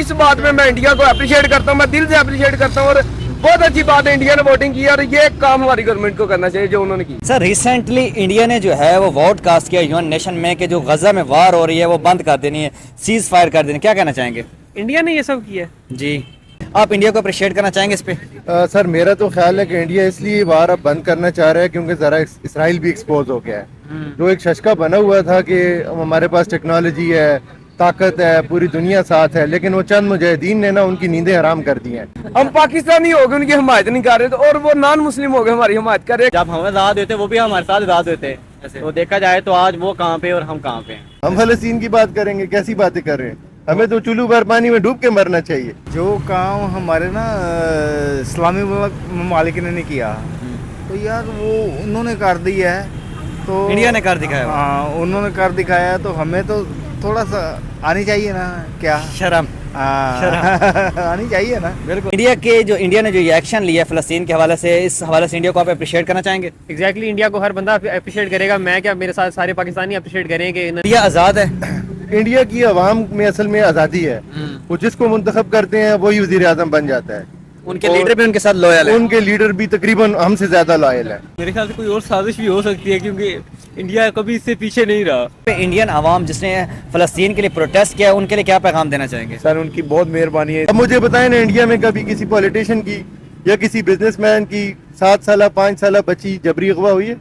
اس بات میں انڈیا کو اپریشیٹ کرتا ہوں, میں دل سے اپریشیٹ کرتا ہوں, اور بہت اچھی بات ہے انڈیا نے ووٹنگ کی, اور یہ کام ہماری گورنمنٹ کو کرنا چاہیے جو انہوں نے کی. سر ریسنٹلی انڈیا نے جو ہے وہ ووٹ کاسٹ کیا یون نیشن میں کہ جو غزہ میں وار ہو رہی ہے وہ بند کر دینی ہے, سیز فائر کر دینی ہے, کیا کہنا چاہیں گے؟ انڈیا نے یہ سب کیا ہے جی, آپ انڈیا کو اپریشیٹ کرنا چاہیں گے اس پہ؟ سر میرا تو خیال ہے کہ انڈیا اس لیے وار اب بند کرنا چاہ رہا ہے کیونکہ ذرا اسرائیل بھی ایکسپوز ہو گیا ہے. جو ایک ششکا بنا ہوا تھا کہ ہمارے پاس ٹیکنالوجی ہے, طاقت ہے, پوری دنیا ساتھ ہے, لیکن وہ چند مجاہدین نے نا ان کی نیندیں حرام کر دی ہیں. ہم پاکستانی ہو گئے ان کی حمایت نہیں کر رہے تو, اور وہ نان مسلم ہو گئے ہماری حمایت کر رہے. جب ہم آزاد ہوتے وہ بھی ہمارے ساتھ آزاد ہوتے, تو دیکھا جائے تو آج وہ کہاں پہ اور ہم کہاں پہ ہیں. ہم فلسطین کی بات کریں گے, کیسی باتیں کر رہے ہیں, ہمیں تو چولو بھر پانی میں ڈوب کے مرنا چاہیے. جو کام ہمارے نا اسلامی ممالک نے نہیں کیا تو یار وہ انہوں نے کر دیا ہے, تو انڈیا نے کر دکھایا. ہاں انہوں نے کر دکھایا, تو ہمیں تو تھوڑا سا آنی چاہیے نا, کیا شرم آنی چاہیے نا. بالکل. انڈیا نے جو یہ ایکشن لیا فلسطین کے حوالے سے, اس حوالے سے انڈیا کو آپ اپریشیٹ کرنا چاہیں گے؟ ایگزیکٹلی انڈیا کو ہر بندہ اپریشیٹ کرے گا, میں کیا میرے ساتھ سارے پاکستانی اپریشیٹ کریں کہ انڈیا آزاد ہے. انڈیا کی عوام میں اصل میں آزادی ہے, وہ جس کو منتخب کرتے ہیں وہی وزیر اعظم بن جاتا ہے. ان کے لیڈر بھی ان کے ساتھ لویل ہے. ان کے لیڈر بھی تقریباً ہم سے زیادہ لائل ہے. میرے خیال سے کوئی اور سازش بھی ہو سکتی ہے کیونکہ انڈیا کبھی اس سے پیچھے نہیں رہا. انڈین عوام جس نے فلسطین کے لیے پروٹیسٹ کیا, ان کے لیے کیا پیغام دینا چاہیں گے؟ سر ان کی بہت مہربانی ہے. اب مجھے بتائیں نا, انڈیا میں کبھی کسی پولیٹیشین کی یا کسی بزنس مین کی 7 سالہ 5 سالہ بچی جبری اغوا ہوئی ہے؟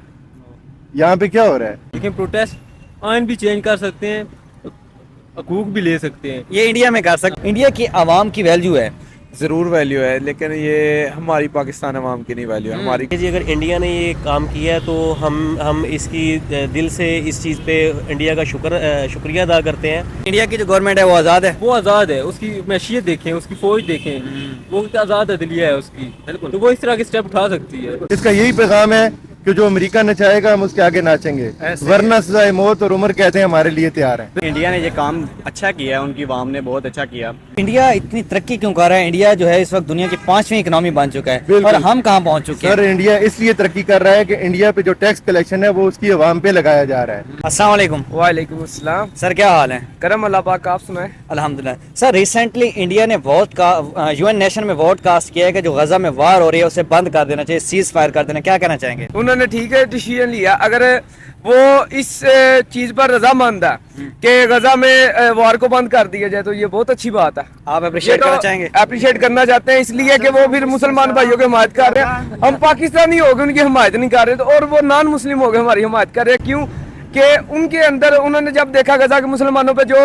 یہاں پہ کیا ہو رہا ہے؟ لیکن پروٹیسٹ آئین بھی چینج کر سکتے ہیں, حقوق بھی لے سکتے ہیں. یہ انڈیا میں کر سکتے. انڈیا کی عوام کی ویلیو ہے, ضرور ویلیو ہے, لیکن یہ ہماری پاکستان عوام کی نہیں ویلیو ہے. ہماری جی اگر انڈیا نے یہ کام کیا ہے تو ہم اس کی دل سے اس چیز پہ انڈیا کا شکریہ ادا کرتے ہیں. انڈیا کی جو گورنمنٹ ہے وہ آزاد ہے. وہ آزاد ہے, اس کی معیشت دیکھیں, اس کی فوج دیکھیں, وہ آزاد عدلیہ ہے اس کی. بالکل, تو وہ اس طرح کے اسٹیپ اٹھا سکتی ہے. اس کا یہی پیغام ہے کہ جو امریکہ نچائے گا ہم اس کے آگے ناچیں گے, ورنہ سزائے موت اور عمر کہتے ہیں ہمارے لیے تیار ہیں. انڈیا نے یہ کام اچھا کیا ہے, ان کی عوام نے بہت اچھا کیا. انڈیا اتنی ترقی کیوں کر رہا ہے؟ انڈیا جو ہے اس وقت دنیا کی 5ویں اکنامی بن چکا ہے, اور ہم کہاں پہنچ چکے ہیں؟ سر انڈیا اس لیے ترقی کر رہا ہے کہ انڈیا پہ جو ٹیکس کلیکشن ہے وہ اس کی عوام پہ لگایا جا رہا ہے. السلام علیکم. وعلیکم السلام. سر کیا حال ہے؟ کرم اللہ پاک, آپ سنائیں. الحمدللہ. سر ریسنٹلی انڈیا نے یون نیشن میں ووٹ کاسٹ کیا ہے کہ جو غزہ میں وار ہو رہی ہے اسے بند کر دینا چاہیے, سیز فائر کر دینا, کیا کہنا چاہیں گے؟ انہوں نے ٹھیک ہے ڈیسیژن لیا. اگر وہ اس چیز پر رضامند ہے کہ غزہ میں وار کو بند کر دیا جائے تو یہ بہت اچھی بات ہے. آپ اپریشیٹ کرنا چاہیں گے؟ اپریشیٹ کرنا چاہتے ہیں, اس لیے کہ وہ پھر مسلمان بھائیوں کی حمایت کر رہے ہیں. ہم پاکستانی ہو گئے ان کی حمایت نہیں کر رہے تو, اور وہ نان مسلم ہو گئے ہماری حمایت کر رہے ہیں. کیوں کہ ان کے اندر انہوں نے جب دیکھا غزہ کے مسلمانوں پہ جو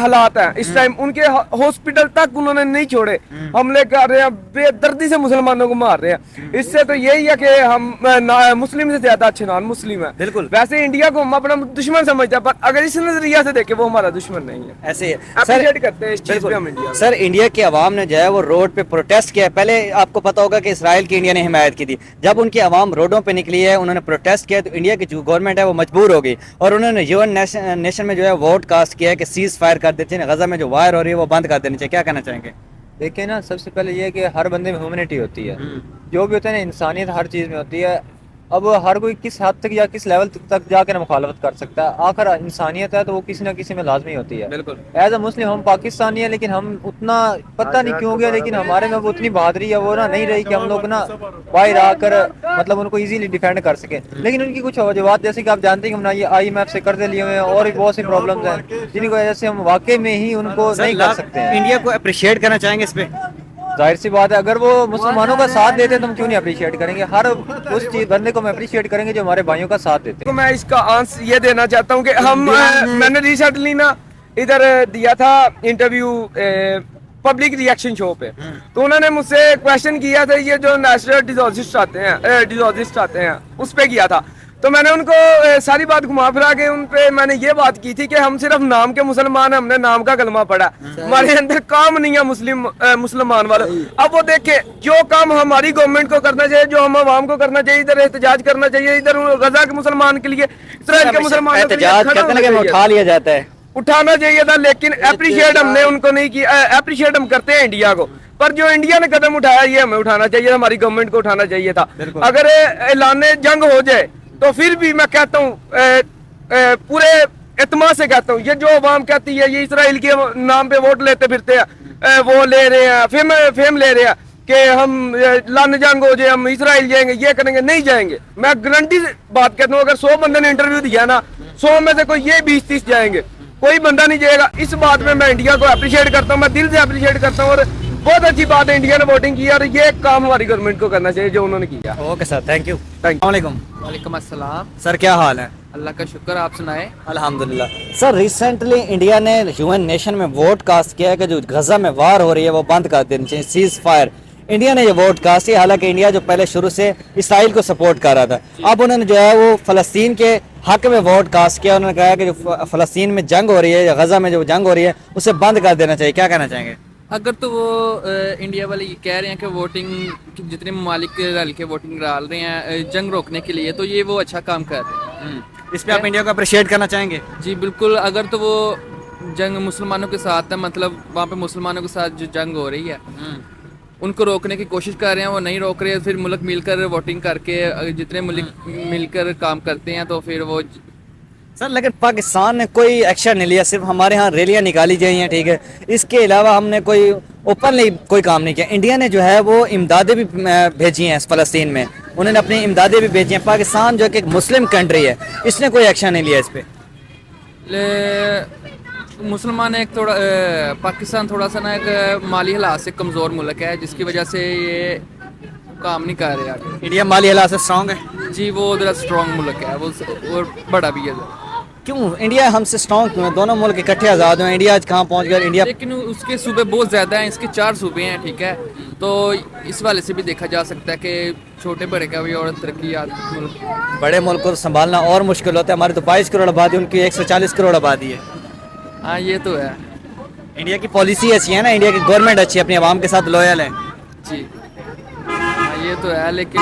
حالات ہیں اس ٹائم, ان کے ہاسپٹل تک انہوں نے نہیں چھوڑے, حملے کر رہے ہیں, بے دردی سے مسلمانوں کو مار رہے ہیں. اس سے تو یہی ہے کہ ہم مسلم سے زیادہ اچھے نان مسلم ہیں. بالکل. ویسے انڈیا کو ہم اپنا دشمن سمجھتے ہیں, پر اگر اس نظریہ سے دیکھیں وہ ہمارا دشمن نہیں ہے. ایسے ہی اپریشیٹ کرتے ہیں اس چیز پہ ہم انڈیا. سر انڈیا کی عوام نے جو ہے وہ روڈ پہ پروٹیسٹ کیا ہے. پہلے آپ کو پتا ہوگا کہ اسرائیل کی انڈیا نے حمایت کی تھی. جب ان کی عوام روڈوں پہ نکلی ہے, انہوں نے پروٹیسٹ کیا, تو انڈیا کی جو گورنمنٹ ہے وہ مجبور ہو گئی, اور انہوں نے یون نیشن میں جو ہے ووٹ کاسٹ کیا ہے کہ سیز فائر کر دیتے ہیں, غزہ میں جو وائر ہو رہی ہے وہ بند کر دینی چاہیے. کیا کہنا چاہیں گے؟ دیکھیں نا, سب سے پہلے یہ کہ ہر بندے میں ہیومنٹی ہوتی ہے, جو بھی ہوتا ہے نا انسانیت ہر چیز میں ہوتی ہے. اب ہر کوئی کس حد تک یا کس لیول تک جا کے مخالفت کر سکتا ہے. آخر انسانیت ہے تو وہ کسی نہ کسی میں لازمی ہوتی ہے. بالکل. ایز اے مسلم ہم پاکستانی ہیں, لیکن ہم اتنا پتہ نہیں کیوں گیا, لیکن ہمارے میں وہ اتنی بہادری ہے وہ نا نہیں رہی کہ ہم لوگ نا باہر آ کر مطلب ان کو ایزیلی ڈیفینڈ کر سکیں. لیکن ان کی کچھ وجوہات جیسے کہ آپ جانتے ہیں کہ ہم نے یہ IMF سے قرضے لیے ہوئے ہیں, اور بھی بہت سی پرابلمز ہیں جن کی وجہ سے ہم واقعی میں ہی ان کو نہیں کر سکتے ہیں. انڈیا کو اپریشیٹ کرنا چاہیں گے اس پہ؟ ظاہر سی بات ہے, اگر وہ مسلمانوں کا ساتھ دیتے ہیں تو ہم کیوں نہیں اپریشیٹ کریں گے. ہر اس چیز بندے کو ہم اپریشیٹ کریں گے جو ہمارے بھائیوں کا ساتھ دیتے ہیں. میں اس کا آنسر یہ دینا چاہتا ہوں کہ میں نے ریسنٹلی نا ادھر دیا تھا انٹرویو پبلک ریئیکشن شو پہ, تو انہوں نے مجھ سے کویشچن کیا تھا یہ جو نیچرل ڈیزاسٹر آتے ہیں اس پہ کیا تھا. تو میں نے ان کو ساری بات گھما پھرا کے ان پہ میں نے یہ بات کی تھی کہ ہم صرف نام کے مسلمان ہیں, ہم نے نام کا کلمہ پڑھا, ہمارے اندر کام نہیں ہے مسلمان والا. اب وہ دیکھیں جو کام ہماری گورنمنٹ کو کرنا چاہیے, جو ہم عوام کو کرنا چاہیے, ادھر احتجاج کرنا چاہیے, ادھر غزہ کے مسلمان کے لیے, اسرائیل کے مسلمانوں کے لیے اٹھا لیا جاتا ہے, اٹھانا چاہیے تھا. لیکن اپریشیٹ ہم نے ان کو نہیں کیا. اپریشیٹ ہم کرتے ہیں انڈیا کو, پر جو انڈیا نے قدم اٹھایا یہ ہمیں اٹھانا چاہیے, ہماری گورنمنٹ کو اٹھانا چاہیے تھا. اگر اعلان جنگ ہو جائے تو پھر بھی میں کہتا ہوں پورے اعتماد سے کہتا ہوں, یہ جو عوام کہتی ہے یہ اسرائیل کے نام پہ ووٹ لیتے پھرتے ہیں, وہ لے رہے ہیں, فیم لے رہے ہیں کہ ہم لن جنگ ہو جائے ہم اسرائیل جائیں گے, یہ کریں گے, نہیں جائیں گے. میں گارنٹی سے بات کرتا ہوں, اگر 100 بندے نے انٹرویو دیا نا, 100 میں سے کوئی یہ 20-30 جائیں گے, کوئی بندہ نہیں جائے گا. اس بات میں انڈیا کو اپریشیٹ کرتا ہوں, میں دل سے اپریشیٹ کرتا ہوں, اور بہت اچھی بات ہے انڈیا نے ووٹنگ کی, اور یہ کام ہماری گورنمنٹ کو کرنا چاہیے جو انہوں نے کیا. Okay sir, thank you. Thank you. السلام علیکم. وعلیکم السلام. سر کیا حال ہے؟ اللہ کا شکر, آپ سنائیں. الحمدللہ. سر ریسنٹلی انڈیا نے UN نیشن میں ووٹ کاسٹ کیا ہے کہ جو غزہ میں وار ہو رہی ہے وہ بند کر دینی چاہیے, سیز فائر. انڈیا نے یہ ووٹ کاسٹ کیا, حالانکہ انڈیا جو پہلے شروع سے اسرائیل کو سپورٹ کر رہا تھا, اب انہوں نے جو ہے وہ فلسطین کے حق میں ووٹ کاسٹ کیا. انہوں نے کہا کہ جو فلسطین میں جنگ ہو رہی ہے یا غزہ میں جو جنگ ہو رہی ہے اسے بند کر دینا چاہیے. کیا کہنا چاہیں گے؟ اگر تو وہ انڈیا والے یہ کہہ رہے ہیں کہ ووٹنگ جتنے ممالک رل کے ووٹنگ ڈال رہے ہیں جنگ روکنے کے لیے, تو یہ وہ اچھا کام کر رہے ہیں. اس پہ آپ انڈیا کو اپریشیٹ کرنا چاہیں گے؟ جی بالکل. اگر تو وہ جنگ مسلمانوں کے ساتھ ہے, مطلب وہاں پہ مسلمانوں کے ساتھ جو جنگ ہو رہی ہے ان کو روکنے کی کوشش کر رہے ہیں, وہ نہیں روک رہے, پھر ملک مل کر ووٹنگ کر کے جتنے ملک مل کر کام کرتے ہیں تو پھر وہ. سر لیکن پاکستان نے کوئی ایکشن نہیں لیا, صرف ہمارے ہاں ریلیاں نکالی جائی ہیں, ٹھیک ہے, اس کے علاوہ ہم نے کوئی اوپنلی کوئی کام نہیں کیا. انڈیا نے جو ہے وہ امدادیں بھی بھیجی ہیں فلسطین میں, انہوں نے اپنی امدادیں بھی بھیجی ہیں. پاکستان جو کہ ایک مسلم کنٹری ہے, اس نے کوئی ایکشن نہیں لیا اس پہ. مسلمان ایک تھوڑا پاکستان تھوڑا سا نا ایک مالی حالات سے کمزور ملک ہے, جس کی وجہ سے یہ کام نہیں کر رہا. انڈیا مالی حالات سے اسٹرانگ ہے؟ جی وہ ذرا اسٹرانگ ملک ہے, وہ بڑا بھی ہے. کیوں انڈیا ہم سے اسٹرانگ کیوں ہے؟ دونوں ملک اکٹھے آزاد ہوئے, انڈیا آج کہاں پہنچ گیا؟ انڈیا لیکن اس کے صوبے بہت زیادہ ہیں, اس کے 4 صوبے ہیں, ٹھیک ہے, تو اس والے سے بھی دیکھا جا سکتا ہے کہ چھوٹے بڑے کا بھی اور ترقی ملک. بڑے ملک کو سنبھالنا اور مشکل ہوتا ہے. ہماری تو 22 کروڑ آبادی, ان کی 140 کروڑ آبادی ہے. ہاں یہ تو ہے. انڈیا کی پالیسی اچھی ہے نا, انڈیا کی گورنمنٹ اچھی ہے, اپنی عوام کے ساتھ لویل ہے. جی ہاں یہ تو ہے, لیکن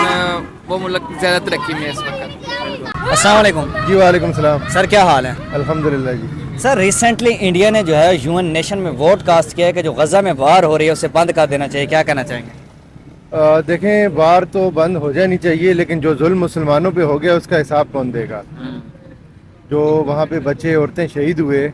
وہ ملک زیادہ ترقی میں ہے اس وقت. السلام علیکم. جی وعلیکم السلام. سر کیا حال ہے؟ الحمدللہ. جی سر ریسنٹلی انڈیا نے جو ہے UN نیشن میں ووٹ کاسٹ کیا ہے کہ جو غزہ میں وار ہو رہی ہے اسے بند کر دینا چاہیے. کیا کہنا چاہیں گے؟ دیکھیں, وار تو بند ہو جانی چاہیے, لیکن جو ظلم مسلمانوں پہ ہو گیا اس کا حساب کون دے گا؟ جو وہاں پہ بچے عورتیں شہید ہوئے,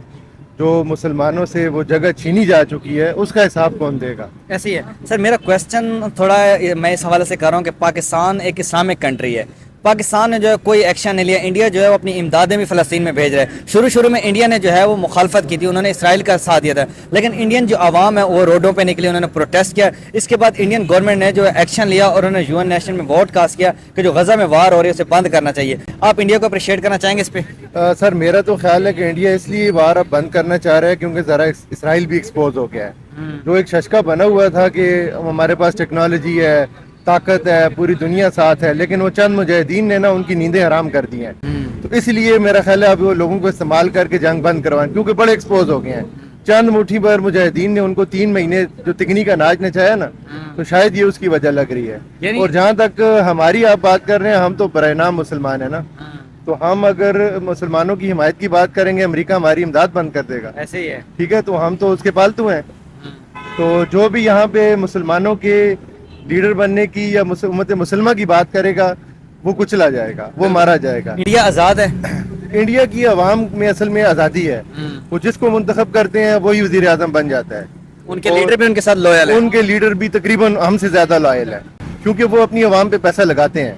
جو مسلمانوں سے وہ جگہ چھینی جا چکی ہے, اس کا حساب کون دے گا؟ ایسی ہے سر. میرا کویسچن تھوڑا میں اس حوالے سے کر رہا ہوں کہ پاکستان ایک اسلامک کنٹری ہے, پاکستان نے جو ہے کوئی ایکشن نہیں لیا. انڈیا جو ہے وہ اپنی امدادیں بھی فلسطین میں بھیج رہا ہے. شروع میں انڈیا نے جو ہے وہ مخالفت کی تھی, انہوں نے اسرائیل کا ساتھ دیا تھا, لیکن انڈین جو عوام ہے وہ روڈوں پہ نکلی, انہوں نے پروٹیسٹ کیا. اس کے بعد انڈین گورنمنٹ نے جو ایکشن لیا اور انہوں نے UN نیشن میں ووٹ کاسٹ کیا کہ جو غزہ میں وار ہو رہی ہے اسے بند کرنا چاہیے. آپ انڈیا کو اپریشیٹ کرنا چاہیں گے اس پہ؟ سر میرا تو خیال ہے کہ انڈیا اس لیے وار اب بند کرنا چاہ رہا ہے کیونکہ ذرا اسرائیل بھی ایکسپوز ہو گیا ہے. جو ایک ششکا بنا ہوا تھا کہ ہمارے پاس ٹیکنالوجی ہے, طاقت ہے, پوری دنیا ساتھ ہے, لیکن وہ چند مجاہدین نے نا ان کی نیندیں حرام کر دی ہیں. تو اس لیے میرا خیال ہے اب وہ لوگوں کو استعمال کر کے جنگ بند کروائیں, کیونکہ بڑے ایکسپوز ہو گئے ہیں. چند مٹھی پر مجاہدین نے ان کو 3 مہینے جو تکنی کا ناچ نچایا نا, تو شاید یہ اس کی وجہ لگ رہی ہے. اور جہاں تک ہماری آپ بات کر رہے ہیں, ہم تو برائے نام مسلمان ہیں نا, تو ہم اگر مسلمانوں کی حمایت کی بات کریں گے, امریکہ ہماری امداد بند کر دے گا. ایسے ہی ہے, ٹھیک ہے, تو ہم تو اس کے پالتو ہیں. تو جو بھی یہاں پہ مسلمانوں کے لیڈر بننے کی یا امت مسلمہ کی بات کرے گا وہ کچلا جائے گا, وہ مارا جائے گا. انڈیا آزاد ہے. انڈیا کی عوام میں اصل میں آزادی ہے, وہ جس کو منتخب کرتے ہیں وہی وزیر اعظم بن جاتا ہے. ان کے لیڈر بھی ان کے ساتھ لویل ہے. ان کے لیڈر بھی تقریباً ہم سے زیادہ لائل ہے, کیونکہ وہ اپنی عوام پہ پیسہ لگاتے ہیں.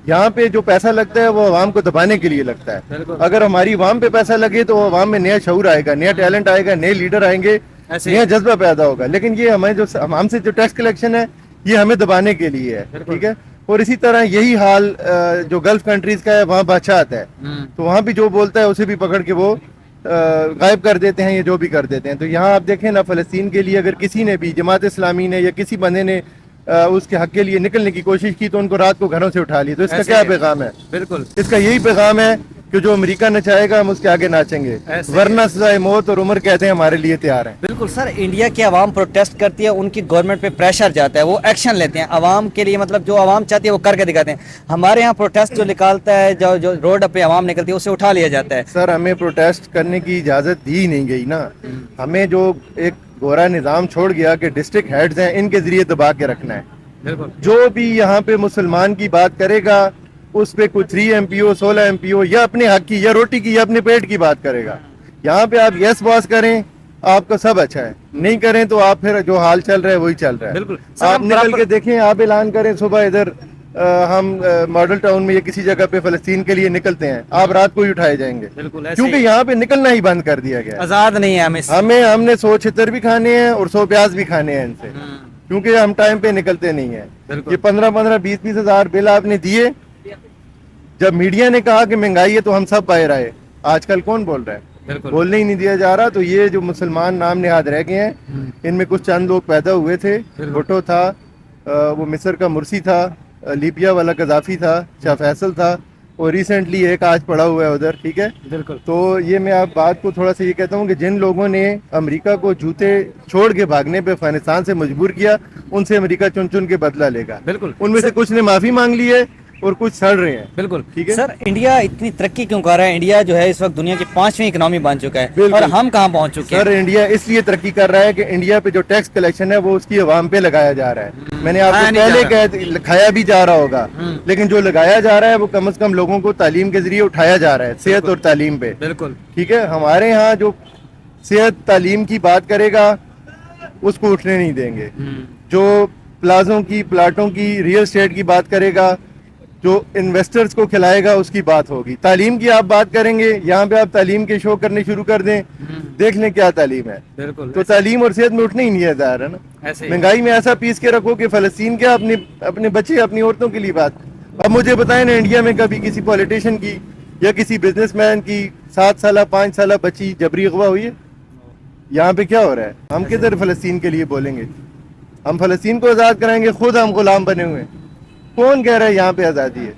یہاں پہ جو پیسہ لگتا ہے وہ عوام کو دبانے کے لیے لگتا ہے. اگر ہماری عوام پہ پیسہ لگے تو عوام میں نیا شعور آئے گا, نیا ٹیلنٹ آئے گا, نئے لیڈر آئیں گے, نیا جذبہ پیدا ہوگا. لیکن یہ ہمیں جو ہم سے جو ٹیکس کلیکشن ہے یہ ہمیں دبانے کے لیے ہے. ٹھیک ہے, اور اسی طرح یہی حال جو گلف کنٹریز کا ہے, وہاں بادشاہ آتا ہے تو وہاں بھی جو بولتا ہے اسے بھی پکڑ کے وہ غائب کر دیتے ہیں, یہ جو بھی کر دیتے ہیں. تو یہاں آپ دیکھیں نا, فلسطین کے لیے اگر کسی نے بھی, جماعت اسلامی نے یا کسی بندے نے اس کے حق کے لیے نکلنے کی کوشش کی تو ان کو رات کو گھروں سے اٹھا لی. تو اس کا کیا پیغام ہے؟ بالکل اس کا یہی پیغام ہے کہ جو امریکہ نچائے گا ہم اس کے آگے ناچیں گے, ورنہ سزائے موت اور عمر کہتے ہیں ہمارے لیے تیار ہیں. بالکل سر, انڈیا کی عوام پروٹیسٹ کرتی ہے, ان کی گورنمنٹ پہ پریشر جاتا ہے, وہ ایکشن لیتے ہیں عوام کے لیے, مطلب جو عوام چاہتی ہے وہ کر کے دکھاتے ہیں. ہمارے یہاں پروٹیسٹ جو نکالتا ہے, جو روڈ پہ عوام نکلتی ہے اسے اٹھا لیا جاتا ہے. سر ہمیں پروٹیسٹ کرنے کی اجازت دی نہیں گئی نا, ہمیں جو ایک گورا نظام چھوڑ گیا کہ ڈسٹرکٹ ہیڈز ہیں ان کے ذریعے دبا کے رکھنا ہے. جو بھی یہاں پہ مسلمان کی بات کرے گا اس پہ کوئی 3 MP ہو 16 MP ہو, یا اپنے حق کی یا روٹی کی یا اپنے پیٹ کی بات کرے گا. یہاں پہ آپ یس باس کریں آپ کا سب اچھا ہے, نہیں کریں تو آپ پھر جو حال چل رہا ہے وہی چل رہا ہے. بالکل. آپ نکل کے دیکھیں, آپ اعلان کریں صبح ادھر ہم ماڈل ٹاؤن میں یا کسی جگہ پہ فلسطین کے لیے نکلتے ہیں, آپ رات کو ہی اٹھائے جائیں گے, بالکل ایسے کیونکہ یہاں پہ نکلنا ہی بند کر دیا گیا. آزاد نہیں ہے ہم نے 100 چھتر بھی کھانے ہیں اور 100 پیاز بھی کھانے ہیں ان سے, کیونکہ ہم ٹائم پہ نکلتے نہیں ہیں. یہ 15 20 ہزار بل آپ نے دیے, جب میڈیا نے کہا کہ مہنگائی ہے تو ہم سب باہر آئے. آج کل کون بول رہا ہے؟ بولنے ہی نہیں دیا جا رہا. تو یہ جو مسلمان نام نہاد رہ گئے ہیں, ان میں کچھ چند لوگ پیدا ہوئے تھے. بھٹو تھا, وہ مصر کا مرسی تھا, لیبیا والا قذافی تھا, شاہ فیصل تھا, اور ریسنٹلی ایک آج پڑا ہوا ہے ادھر. ٹھیک ہے, بالکل. تو یہ میں آپ بات کو تھوڑا سا یہ کہتا ہوں کہ جن لوگوں نے امریکہ کو جوتے چھوڑ کے بھاگنے پہ افغانستان سے مجبور کیا, ان سے امریکہ چن چن کے بدلہ لے گا. بالکل. ان میں سے کچھ نے معافی مانگ لی ہے اور کچھ سڑ رہے ہیں. بالکل. ٹھیک ہے سر, انڈیا اتنی ترقی کیوں کر رہا ہے؟ انڈیا جو ہے اس وقت دنیا کی 5ویں اکنامی بن چکا ہے, اور ہم کہاں پہنچ چکے ہیں؟ سر انڈیا اس لیے ترقی کر رہا ہے کہ انڈیا پہ جو ٹیکس کلیکشن ہے وہ اس کی عوام پہ لگایا جا رہا ہے. میں نے آپ کو پہلے کھایا بھی جا رہا ہوگا, لیکن جو لگایا جا رہا ہے وہ کم از کم لوگوں کو تعلیم کے ذریعے اٹھایا جا رہا ہے, صحت اور تعلیم پہ. بالکل. ٹھیک ہے, ہمارے ہاں جو صحت تعلیم کی بات کرے گا اس کو اٹھنے نہیں دیں گے. جو پلازوں کی, پلاٹوں کی, ریئل اسٹیٹ کی بات کرے گا, جو انویسٹرز کو کھلائے گا, اس کی بات ہوگی. تعلیم کی آپ بات کریں گے, یہاں پہ آپ تعلیم کے شو کرنے شروع کر دیں, دیکھ لیں کیا تعلیم ہے. بالکل. تو تعلیم اور صحت میں اٹھنے ہی نہیں ہے ظاہر ہے نا. مہنگائی میں ایسا پیس کے رکھو کہ فلسطین کیا اپنے بچے, اپنی عورتوں کے لیے بات. اب مجھے بتائیں نا, انڈیا میں کبھی کسی پولیٹیشین کی یا کسی بزنس مین کی 7 سالہ 5 سالہ بچی جبری اغوا ہوئی ہے؟ یہاں پہ کیا ہو رہا ہے؟ ہم کدھر فلسطین کے لیے بولیں گے؟ ہم فلسطین کو آزاد کرائیں گے, خود ہم غلام بنے ہوئے ہیں. کون کہہ رہا ہے یہاں پہ آزادی ہے؟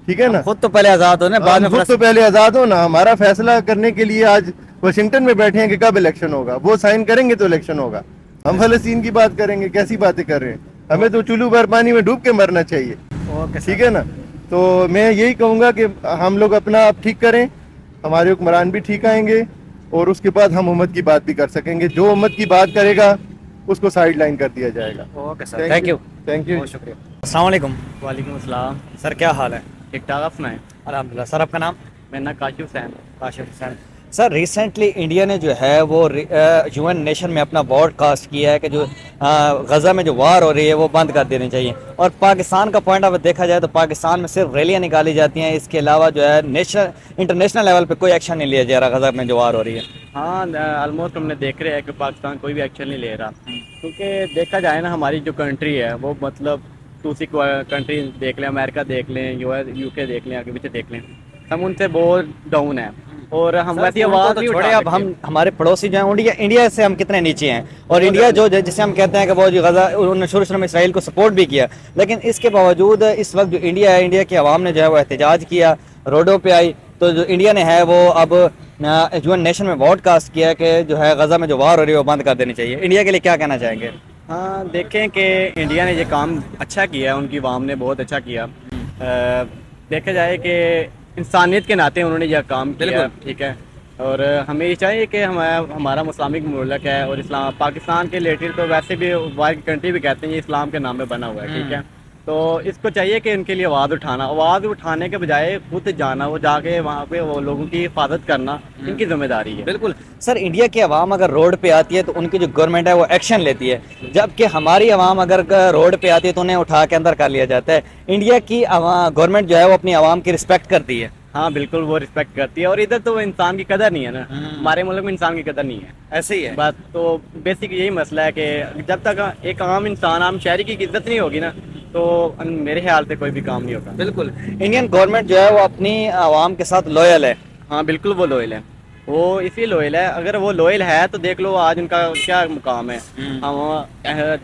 ٹھیک ہے نا, خود تو پہلے آزاد ہونا, بعد میں خود تو پہلے آزاد ہونا. ہمارا فیصلہ کرنے کے لیے آج واشنگٹن میں بیٹھے ہیں کہ کب الیکشن ہوگا, وہ سائن کریں گے تو الیکشن ہوگا. ہم فلسطین کی بات کریں گے, کیسی باتیں کر رہے ہیں؟ ہمیں تو چولو بھر پانی میں ڈوب کے مرنا چاہیے. ٹھیک ہے نا, تو میں یہی کہوں گا کہ ہم لوگ اپنا آپ ٹھیک کریں, ہمارے حکمران بھی ٹھیک آئیں گے, اور اس کے بعد ہم امت کی بات بھی کر سکیں گے. جو امت کی بات کرے گا اس کو سائڈ لائن کر دیا جائے گا. Okay sir, thank you. بہت شکریہ. السلام علیکم. وعلیکم السلام. سر کیا حال ہے؟ ٹھیک ٹھاک, آپ سنائیں. الحمدللہ. سر آپ کا نام؟ میرا نام کاشف حسین. کاشف حسین. سر ریسنٹلی انڈیا نے جو ہے وہ UN نیشن میں اپنا ووٹ کاسٹ کیا ہے کہ جو غزہ میں جو وار ہو رہی ہے وہ بند کر دینی چاہیے. اور پاکستان کا پوائنٹ آف دیکھا جائے تو پاکستان میں صرف ریلیاں نکالی جاتی ہیں, اس کے علاوہ جو ہے انٹرنیشنل لیول پہ کوئی ایکشن نہیں لیا جا رہا غزہ میں جو وار ہو رہی ہے. ہاں, آلموسٹ ہم نے دیکھ رہے ہیں کہ پاکستان کوئی بھی ایکشن نہیں لے رہا, کیونکہ دیکھا جائے نا ہماری جو کنٹری ہے وہ مطلب دوسری کنٹری دیکھ لیں, امریکہ دیکھ لیں, UK دیکھ لیں, آگے پیچھے دیکھ لیں, ہم ان سے بہت ڈاؤن ہیں. اور ہم ویسی آواز نہیں چھوڑے, اب ہم ہمارے پڑوسی جو ہیں انڈیا سے ہم کتنے نیچے ہیں, اور انڈیا جو جسے ہم کہتے ہیں کہ وہ جو غزہ, انہوں نے شروع میں اسرائیل کو سپورٹ بھی کیا, لیکن اس کے باوجود اس وقت جو انڈیا ہے, انڈیا کی عوام نے جو ہے وہ احتجاج کیا, روڈوں پہ آئی. تو جو انڈیا نے ہے وہ اب UN نیشن میں ووٹ کاسٹ کیا کہ جو ہے غزہ میں جو وار ہو رہی ہے وہ بند کر دینی چاہیے. انڈیا کے لیے کیا کہنا چاہیں گے؟ ہاں, دیکھیں کہ انڈیا نے یہ کام اچھا کیا ہے, ان کی عوام نے بہت اچھا کیا. دیکھا جائے کہ انسانیت کے ناطے انہوں نے یہ کام کیا. ٹھیک ہے, اور ہمیں یہ چاہیے کہ ہمارا اسلامک ملک ہے, اور اسلام پاکستان کے ریلیٹڈ تو ویسے بھی وائر کی کنٹری بھی کہتے ہیں یہ اسلام کے نام پہ بنا ہوا ہے. ٹھیک ہے, تو اس کو چاہیے کہ ان کے لیے آواز اٹھانے کے بجائے خود جانا, وہ جا کے وہاں پہ وہ لوگوں کی حفاظت کرنا ان کی ذمہ داری ہے. بالکل. سر انڈیا کی عوام اگر روڈ پہ آتی ہے تو ان کی جو گورنمنٹ ہے وہ ایکشن لیتی ہے, جبکہ ہماری عوام اگر روڈ پہ آتی ہے تو انہیں اٹھا کے اندر کر لیا جاتا ہے. انڈیا کی گورنمنٹ جو ہے وہ اپنی عوام کی رسپیکٹ کرتی ہے. ہاں بالکل, وہ رسپیکٹ کرتی ہے, اور ادھر تو انسان کی قدر نہیں ہے نا, ہمارے ملک میں انسان کی قدر نہیں ہے. ایسے ہی ہے بات. تو بیسک یہی مسئلہ ہے کہ جب تک ایک عام انسان, عام شہری کی عزت نہیں ہوگی نا, تو میرے خیال سے کوئی بھی کام نہیں ہوگا. بالکل. انڈین گورنمنٹ جو ہے وہ اپنی عوام کے ساتھ لویل ہے. ہاں بالکل, وہ لویل ہے, وہ اسی لویل ہے. اگر وہ لویل ہے تو دیکھ لو آج ان کا کیا مقام ہے.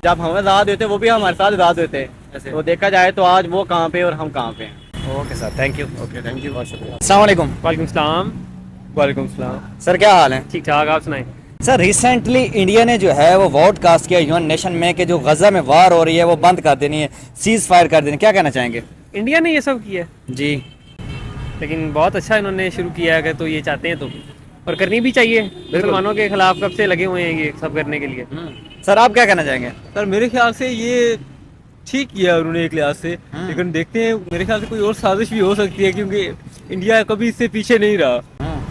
جب ہم آزاد ہوتے وہ بھی ہمارے ساتھ آزاد ہوتے, تو دیکھا جائے تو آج وہ کہاں پہ اور ہم کہاں پہ ہیں. Okay sir, thank you. Okay, thank you, بہت شکریہ. السلام علیکم. وعلیکم السلام. وعلیکم السلام. سر کیا حال ہے؟ ٹھیک ٹھاک, آپ سنائیں. سر ریسنٹلی انڈیا نے جو ہے وہ ووٹ کاسٹ کیا UN نیشن میں کہ جو غزہ میں وار ہو رہی ہے وہ بند کر دینی ہے, سیز فائر کر دینی. کیا کہنا چاہیں گے؟ انڈیا نے یہ سب کیا جی, لیکن بہت اچھا انہوں نے شروع کیا ہے, تو یہ چاہتے ہیں تو, اور کرنی بھی چاہیے. مسلمانوں کے خلاف کب سے لگے ہوئے ہیں یہ سب کرنے کے لیے. سر آپ کیا کہنا چاہیں گے؟ سر میرے خیال سے یہ ٹھیک کیا انہوں نے ایک لحاظ سے, لیکن دیکھتے ہیں میرے خیال سے کوئی اور سازش بھی ہو سکتی ہے, کیونکہ انڈیا کبھی اس سے پیچھے نہیں رہا.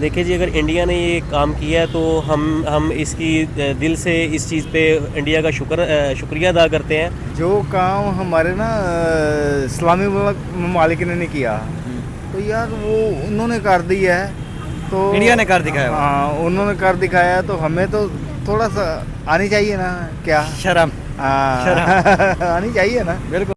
دیکھیے جی، اگر انڈیا نے یہ کام کیا ہے تو ہم اس کی دل سے اس چیز پہ انڈیا کا شکریہ ادا کرتے ہیں. جو کام ہمارے نا اسلامی ممالک نے نہیں کیا تو یار وہ انہوں نے کر دیا ہے، تو انڈیا نے کر دکھایا. ہاں انہوں نے کر دکھایا ہے، تو ہمیں تو تھوڑا سا آنی چاہیے نا، کیا شرم آنی چاہیے نا. بالکل.